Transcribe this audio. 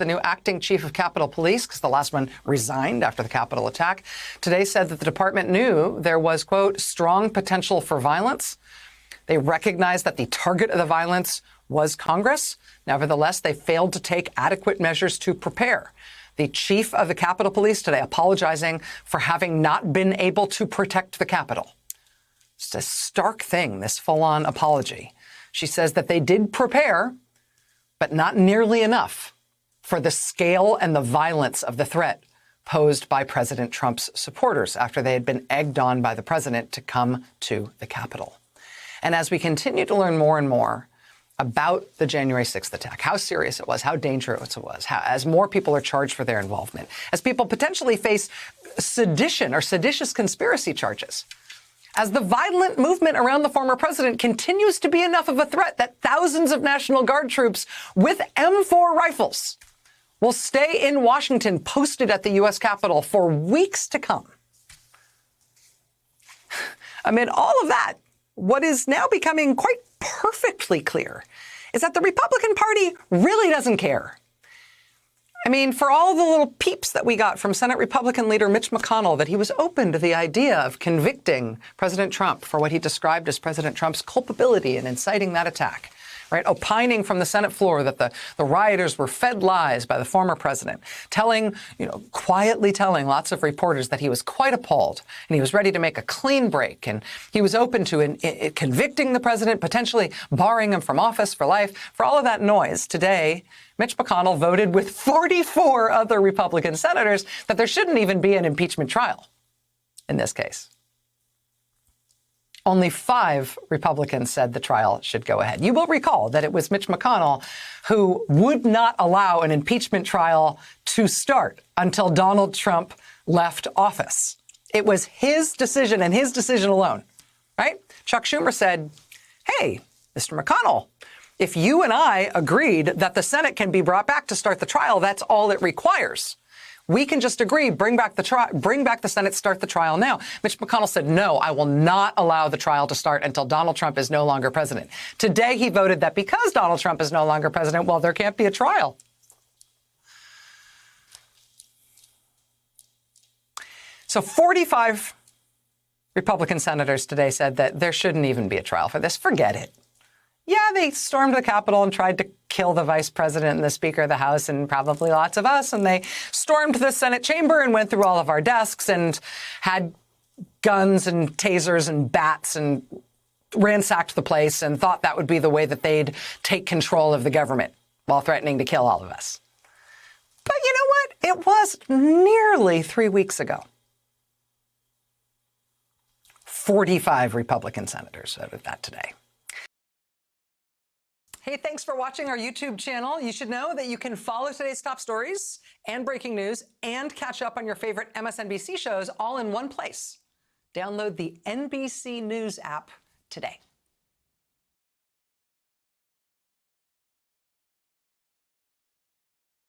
the new acting chief of Capitol Police, because the last one resigned after the Capitol attack, today said that the department knew there was, quote, strong potential for violence. They recognized that the target of the violence was Congress. Nevertheless, they failed to take adequate measures to prepare. The chief of the Capitol Police today apologizing for having not been able to protect the Capitol. It's a stark thing, this full-on apology. She says that they did prepare, but not nearly enough for the scale and the violence of the threat posed by President Trump's supporters after they had been egged on by the president to come to the Capitol. And as we continue to learn more and more about the January 6th attack, how serious it was, how dangerous it was, as more people are charged for their involvement, as people potentially face sedition or seditious conspiracy charges, as the violent movement around the former president continues to be enough of a threat that thousands of National Guard troops with M4 rifles will stay in Washington posted at the U.S. Capitol for weeks to come. Amid all of that, what is now becoming quite perfectly clear is that the Republican Party really doesn't care. I mean, for all the little peeps that we got from Senate Republican leader Mitch McConnell that he was open to the idea of convicting President Trump for what he described as President Trump's culpability in inciting that attack, right? Opining from the Senate floor that the rioters were fed lies by the former president, quietly telling lots of reporters that he was quite appalled and he was ready to make a clean break. And he was open to convicting the president, potentially barring him from office for life. For all of that noise, today, Mitch McConnell voted with 44 other Republican senators that there shouldn't even be an impeachment trial in this case. Only 5 Republicans said the trial should go ahead. You will recall that it was Mitch McConnell who would not allow an impeachment trial to start until Donald Trump left office. It was his decision and his decision alone, right? Chuck Schumer said, hey, Mr. McConnell, if you and I agreed that the Senate can be brought back to start the trial, that's all it requires. We can just agree, bring back the Senate, start the trial now. Mitch McConnell said, no, I will not allow the trial to start until Donald Trump is no longer president. Today, he voted that because Donald Trump is no longer president, well, there can't be a trial. So 45 Republican senators today said that there shouldn't even be a trial for this. Forget it. Yeah, they stormed the Capitol and tried to kill the vice president and the Speaker of the House and probably lots of us. And they stormed the Senate chamber and went through all of our desks and had guns and tasers and bats and ransacked the place and thought that would be the way that they'd take control of the government while threatening to kill all of us. But you know what? It was nearly 3 weeks ago. 45 Republican senators voted that today. Hey, thanks for watching our YouTube channel. You should know that you can follow today's top stories and breaking news and catch up on your favorite MSNBC shows all in one place. Download the NBC News app today.